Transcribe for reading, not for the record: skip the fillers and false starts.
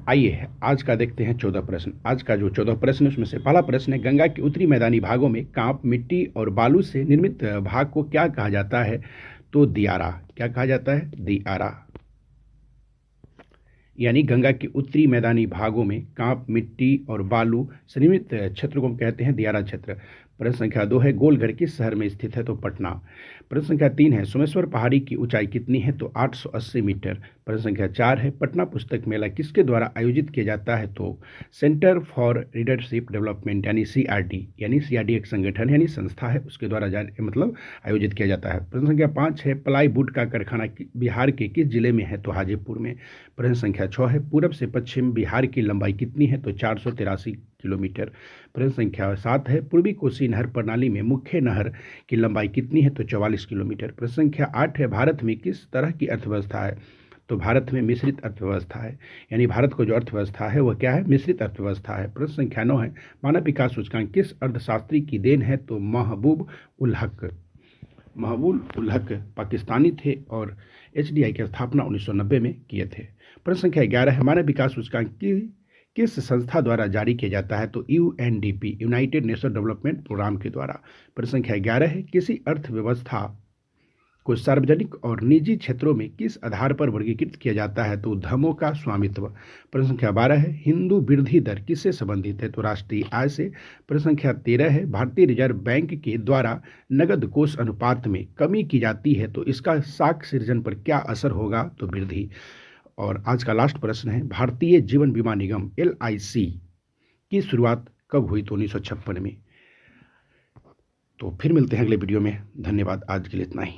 आइए आज का देखते हैं 14 प्रश्न। आज का जो 14 प्रश्न है उसमें से पहला प्रश्न है, गंगा के उत्तरी मैदानी भागों में कांप, मिट्टी और बालू से निर्मित भाग को क्या कहा जाता है? तो दियारा। क्या कहा जाता है? दियारा। यानी गंगा के उत्तरी मैदानी भागों में कांप, मिट्टी और बालू से निर्मित क्षेत्र को हम कहते हैं दियारा क्षेत्र। प्रश्न संख्या 2 है, गोलघर किस शहर में स्थित है? तो पटना। प्रश्न संख्या 3 है, सोमेश्वर पहाड़ी की ऊंचाई कितनी है? तो 880 मीटर। प्रश्न संख्या 4 है, पटना पुस्तक मेला किसके द्वारा आयोजित किया जाता है? तो सेंटर फॉर रीडरशिप डेवलपमेंट यानी सीआरडी। यानी सीआरडी एक संगठन यानी संस्था है, उसके द्वारा मतलब आयोजित किया जाता है। प्रश्न संख्या 5 है, प्लाईवुड का कारखाना बिहार के किस जिले में है? तो हाजीपुर में। प्रश्न संख्या 6 है, पूरब से पश्चिम बिहार की लंबाई कितनी है? तो 483 किलोमीटर। प्रश्न संख्या 7 है, पूर्वी कोसी नहर प्रणाली में मुख्य नहर की लंबाई कितनी है? तो 44 किलोमीटर। प्रश्न संख्या 8 है, भारत में किस तरह की अर्थव्यवस्था है? तो भारत में मिश्रित अर्थव्यवस्था है। यानी भारत को जो अर्थव्यवस्था है वह क्या है? मिश्रित अर्थव्यवस्था है। प्रश्न संख्या 9 है, मानव विकास सूचकांक किस अर्थशास्त्री की देन है? तो महबूब उल हक। महबूब उल हक पाकिस्तानी थे और एचडीआई की स्थापना 1990 में किए थे। प्रश्न संख्या 11 है, मानव विकास सूचकांक किस संस्था द्वारा जारी किया जाता है? तो UNDP, United Nation Development Programme के द्वारा। प्रश्न संख्या 11 है, किसी अर्थव्यवस्था को सार्वजनिक और निजी क्षेत्रों में किस आधार पर वर्गीकृत किया जाता है? तो उद्यमों का स्वामित्व। प्रश्न संख्या 12 है, हिंदू वृद्धि दर किससे संबंधित है? तो राष्ट्रीय आय से। प्रश्न संख्या 13 है, भारतीय रिजर्व बैंक के द्वारा नगद कोष अनुपात में कमी की जाती है तो इसका साख सृजन पर क्या असर होगा? तो वृद्धि। और आज का लास्ट प्रश्न है, भारतीय जीवन बीमा निगम एलआईसी की शुरुआत कब हुई? तो 1956 में। तो फिर मिलते हैं अगले वीडियो में। धन्यवाद, आज के लिए इतना ही।